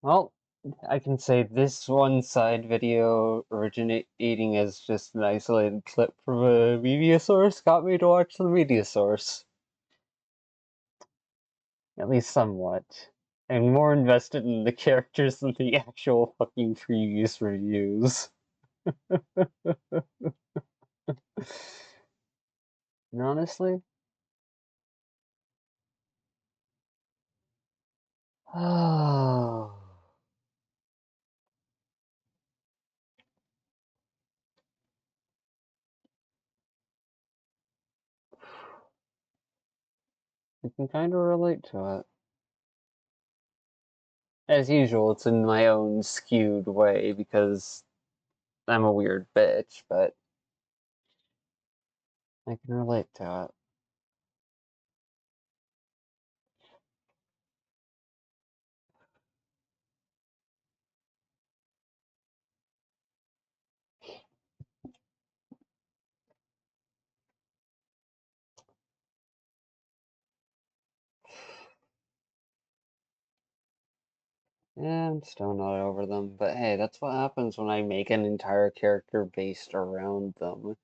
Well, I can say this one side video originating as just an isolated clip from a media source got me to watch the media source. At least somewhat. I'm more invested in the characters than the actual fucking previous reviews. And honestly, oh, I can kind of relate to it. As usual, it's in my own skewed way because I'm a weird bitch, but I can relate to it. Yeah, I'm still not over them, but hey, that's what happens when I make an entire character based around them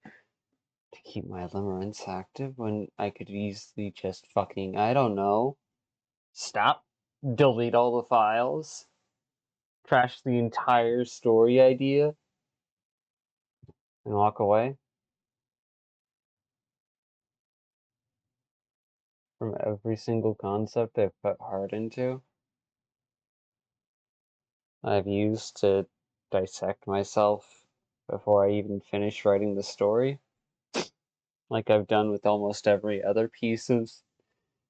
to keep my limerence active when I could easily just fucking, I don't know, stop, delete all the files, trash the entire story idea, and walk away from every single concept I've put heart into. I've used to dissect myself before I even finish writing the story, like I've done with almost every other piece of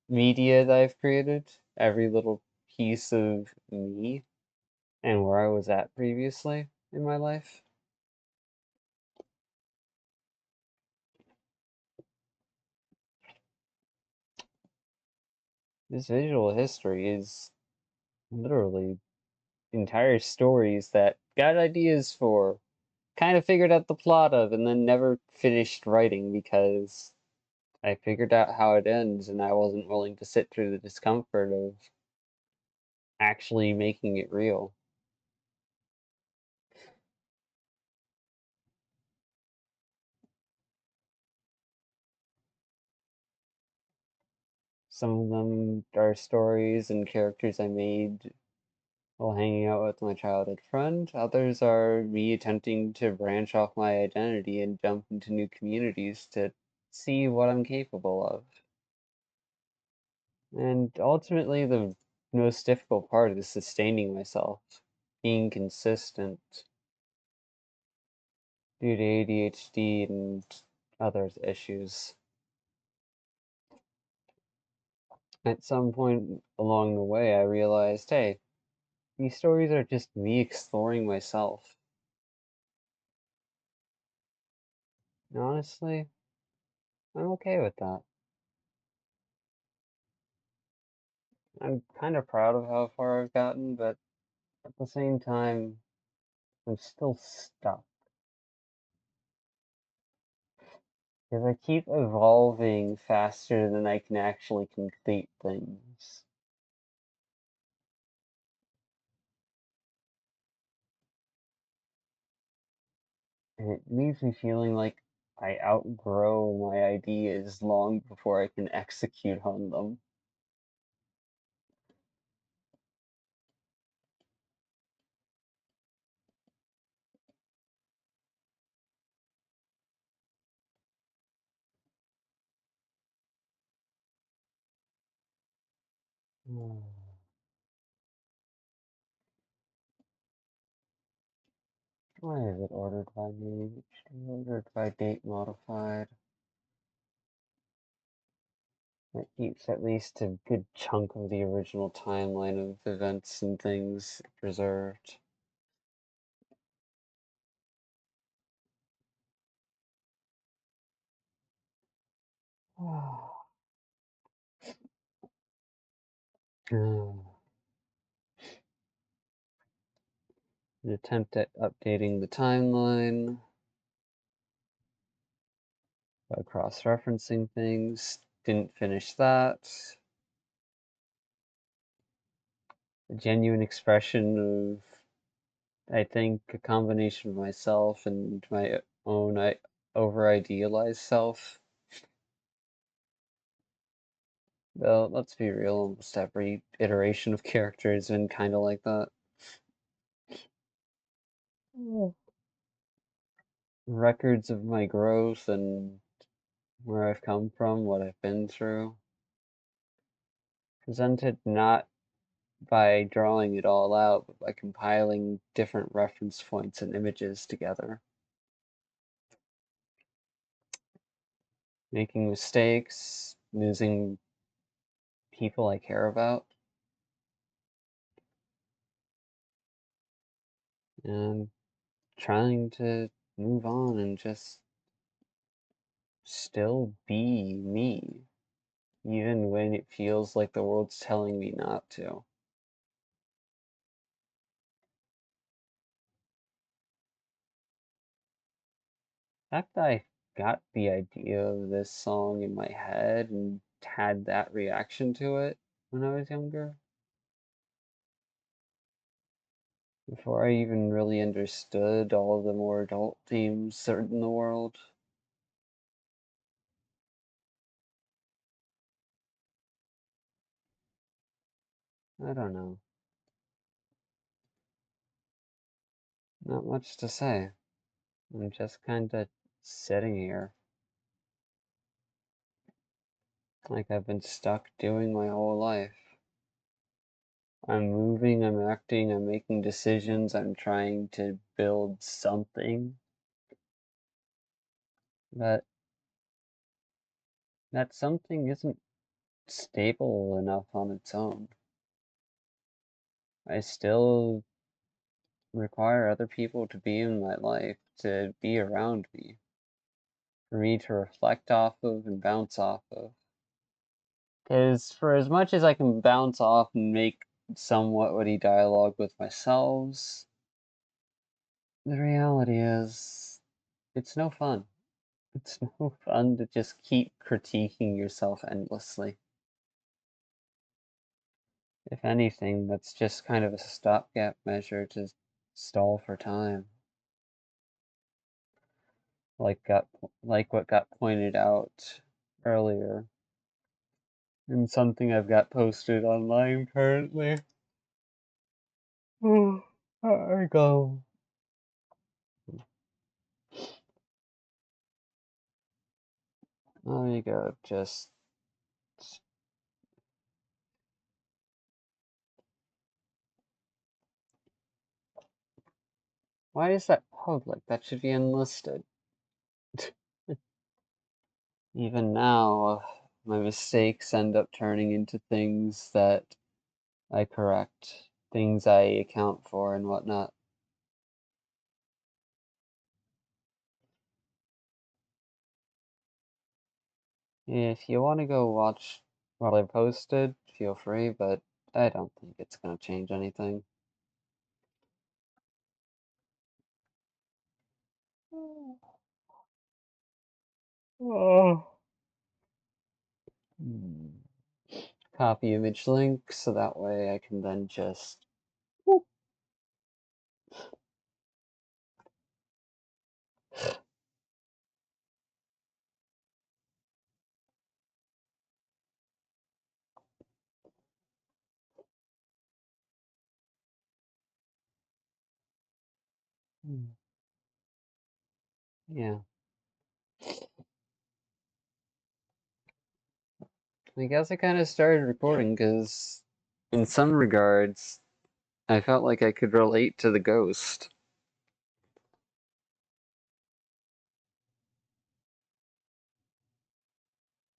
media that I've created, every little piece of me and where I was at previously in my life. This visual history is literally entire stories that got ideas for, kind of figured out the plot of, and then never finished writing because I figured out how it ends and I wasn't willing to sit through the discomfort of actually making it real. Some of them are stories and characters I made while hanging out with my childhood friend. Others are me attempting to branch off my identity and jump into new communities to see what I'm capable of. And ultimately, the most difficult part is sustaining myself, being consistent due to ADHD and other issues. At some point along the way, I realized, hey, these stories are just me exploring myself. And honestly, I'm okay with that. I'm kind of proud of how far I've gotten, but at the same time, I'm still stuck. Because I keep evolving faster than I can actually complete things. And it leaves me feeling like I outgrow my ideas long before I can execute on them. Why is it ordered by me? It should be ordered by date modified. It keeps at least a good chunk of the original timeline of events and things preserved. An attempt at updating the timeline by cross-referencing things. Didn't finish that. a genuine expression of, I think, a combination of myself and my own over idealized self. Though, let's be real, almost every iteration of character has been kind of like that. Mm. Records of my growth and where I've come from, what I've been through, presented not by drawing it all out, but by compiling different reference points and images together. Making mistakes, losing people I care about, and trying to move on and just still be me, even when it feels like the world's telling me not to. The fact that I got the idea of this song in my head and had that reaction to it when I was younger, before I even really understood all of the more adult themes that are in the world. I don't know. Not much to say. I'm just kinda sitting here like I've been stuck doing my whole life. I'm moving, I'm acting, I'm making decisions, I'm trying to build something, but that something isn't stable enough on its own. I still require other people to be in my life, to be around me, for me to reflect off of and bounce off of. Because for as much as I can bounce off and make somewhat witty dialogue with myself, the reality is it's no fun. It's no fun to just keep critiquing yourself endlessly. If anything, that's just kind of a stopgap measure to stall for time. Like what got pointed out earlier, and something I've got posted online currently. There I go. There you go. Just why is that public? That should be unlisted. Even now, my mistakes end up turning into things that I correct, things I account for, and whatnot. If you want to go watch what I posted, feel free, but I don't think it's going to change anything. Oh. Copy image link so that way I can then just. Yeah, I guess I kind of started recording because, in some regards, I felt like I could relate to the ghost.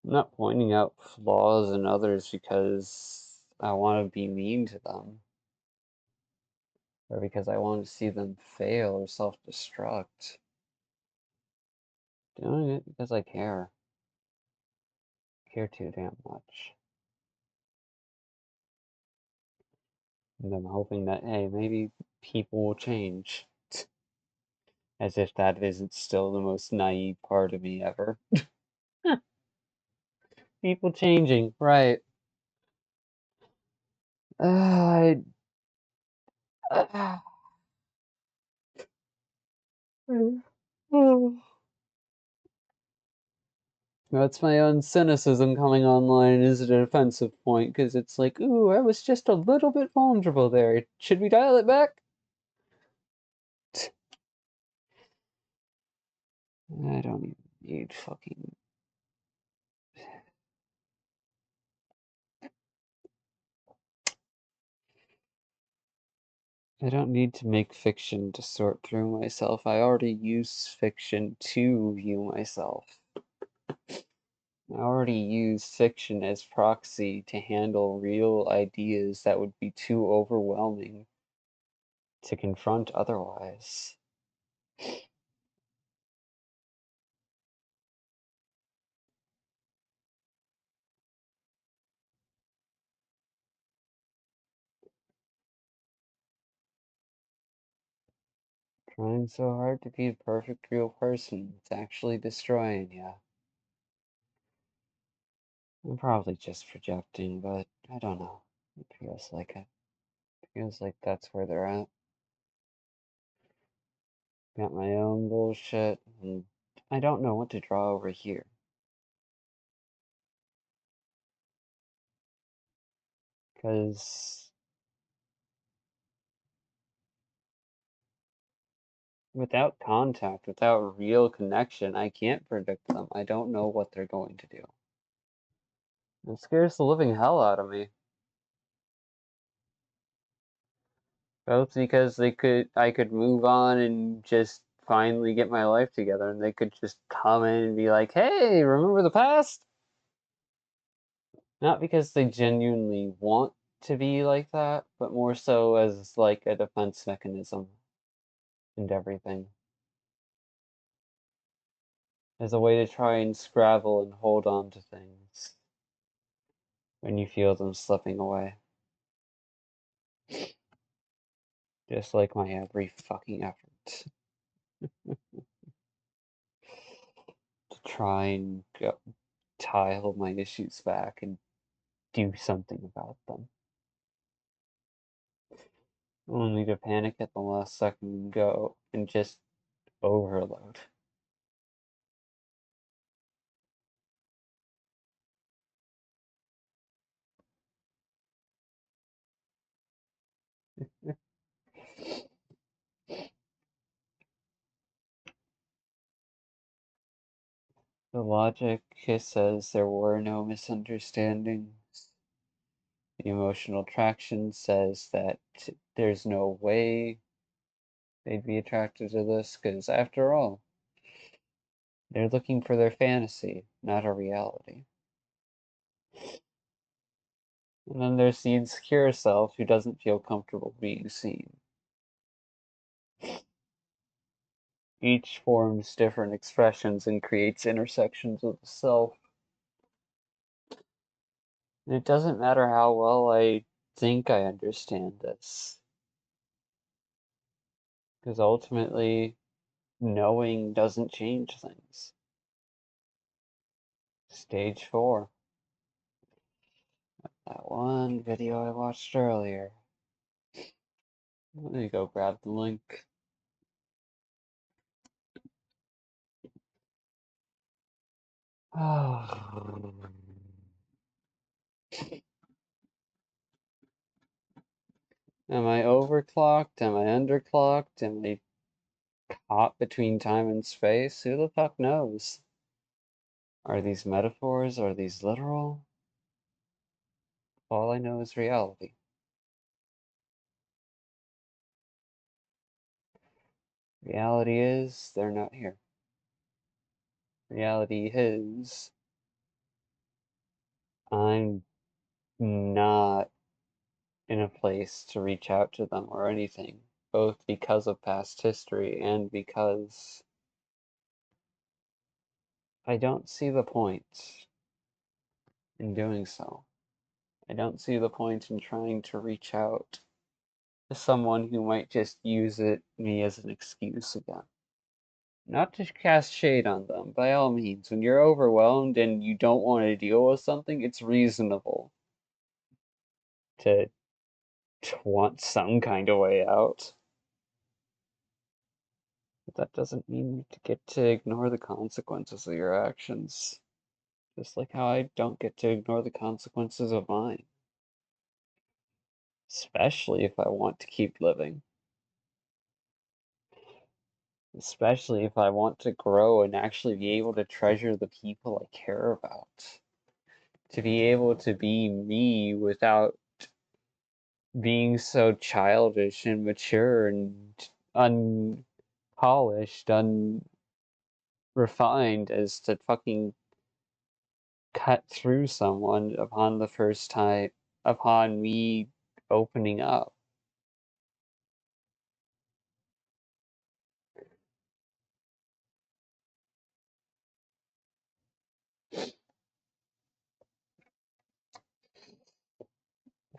I'm not pointing out flaws in others because I want to be mean to them, or because I want to see them fail or self destruct. Doing it because I care. Care too damn much. And I'm hoping that, hey, maybe people will change. As if that isn't still the most naive part of me ever. People changing, right. I That's my own cynicism coming online as a defensive point, because it's like, ooh, I was just a little bit vulnerable there. Should we dial it back? I don't even need fucking... I don't need to make fiction to sort through myself. I already use fiction to view myself. I already use fiction as proxy to handle real ideas that would be too overwhelming to confront otherwise. Trying so hard to be a perfect real person, it's actually destroying you. I'm probably just projecting, but I don't know. It feels like it. It feels like that's where they're at. Got my own bullshit, and I don't know what to draw over here. Because without contact, without real connection, I can't predict them. I don't know what they're going to do. It scares the living hell out of me. Both because I could move on and just finally get my life together, and they could just come in and be like, "Hey, remember the past?" Not because they genuinely want to be like that, but more so as like a defense mechanism and everything. As a way to try and scrabble and hold on to things when you feel them slipping away. Just like my every fucking effort to try and tile my issues back and do something about them. Only to panic at the last second and go and just overload. The logic says there were no misunderstandings. The emotional traction says that there's no way they'd be attracted to this, because after all, they're looking for their fantasy, not a reality. And then there's the insecure self who doesn't feel comfortable being seen. Each forms different expressions and creates intersections of the self. And it doesn't matter how well I think I understand this, because ultimately, knowing doesn't change things. Stage 4. That one video I watched earlier. Let me go grab the link. Am I overclocked? Am I underclocked? Am I caught between time and space? Who the fuck knows? Are these metaphors? Are these literal? All I know is reality. Reality is, they're not here. Reality is, I'm not in a place to reach out to them or anything, both because of past history and because I don't see the point in doing so. I don't see the point in trying to reach out to someone who might just use me as an excuse again. Not to cast shade on them, by all means. When you're overwhelmed and you don't want to deal with something, it's reasonable to want some kind of way out. But that doesn't mean you get to ignore the consequences of your actions. Just like how I don't get to ignore the consequences of mine. Especially if I want to keep living. Especially if I want to grow and actually be able to treasure the people I care about. To be able to be me without being so childish and mature and unpolished, unrefined as to fucking cut through someone upon the first time, upon me opening up.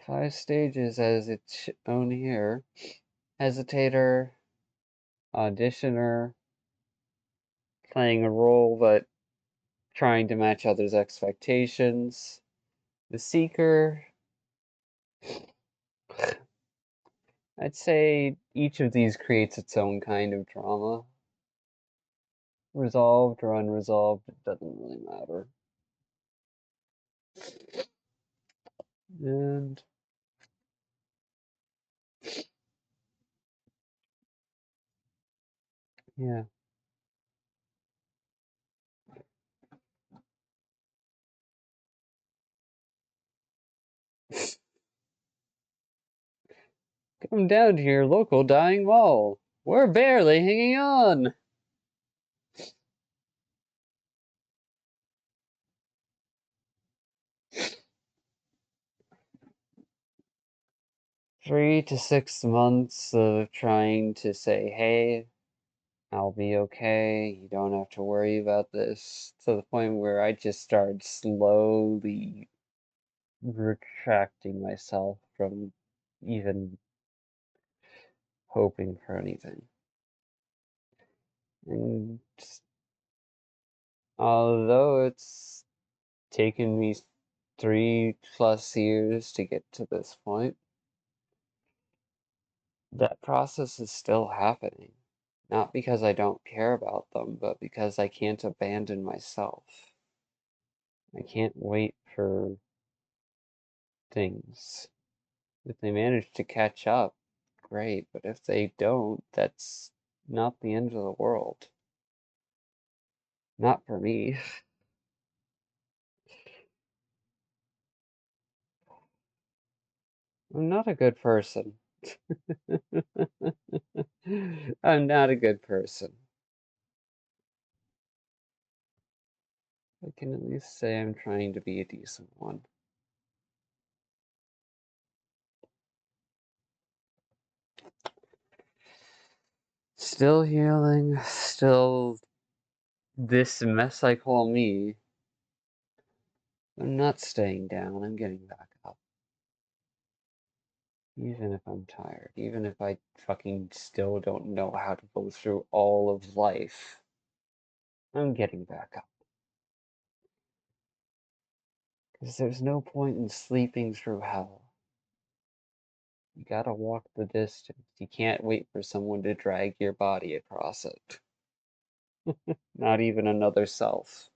Five stages as it's shown here: hesitator, auditioner, playing a role but trying to match others' expectations, the seeker. I'd say each of these creates its own kind of drama. Resolved or unresolved, it doesn't really matter. And yeah. Come down to your local dying mall. We're barely hanging on. Three to 6 months of trying to say, hey, I'll be okay. You don't have to worry about this. To the point where I just started slowly retracting myself from even hoping for anything. And although it's taken me 3+ years to get to this point, that process is still happening. Not because I don't care about them, but because I can't abandon myself. I can't wait for things. If they manage to catch up, great, but if they don't, that's not the end of the world. Not for me. I'm not a good person. I'm not a good person. I can at least say I'm trying to be a decent one. Still healing, still this mess I call me. I'm not staying down, I'm getting back up. Even if I'm tired, even if I fucking still don't know how to go through all of life, I'm getting back up. Because there's no point in sleeping through hell. You gotta walk the distance. You can't wait for someone to drag your body across it. Not even another self.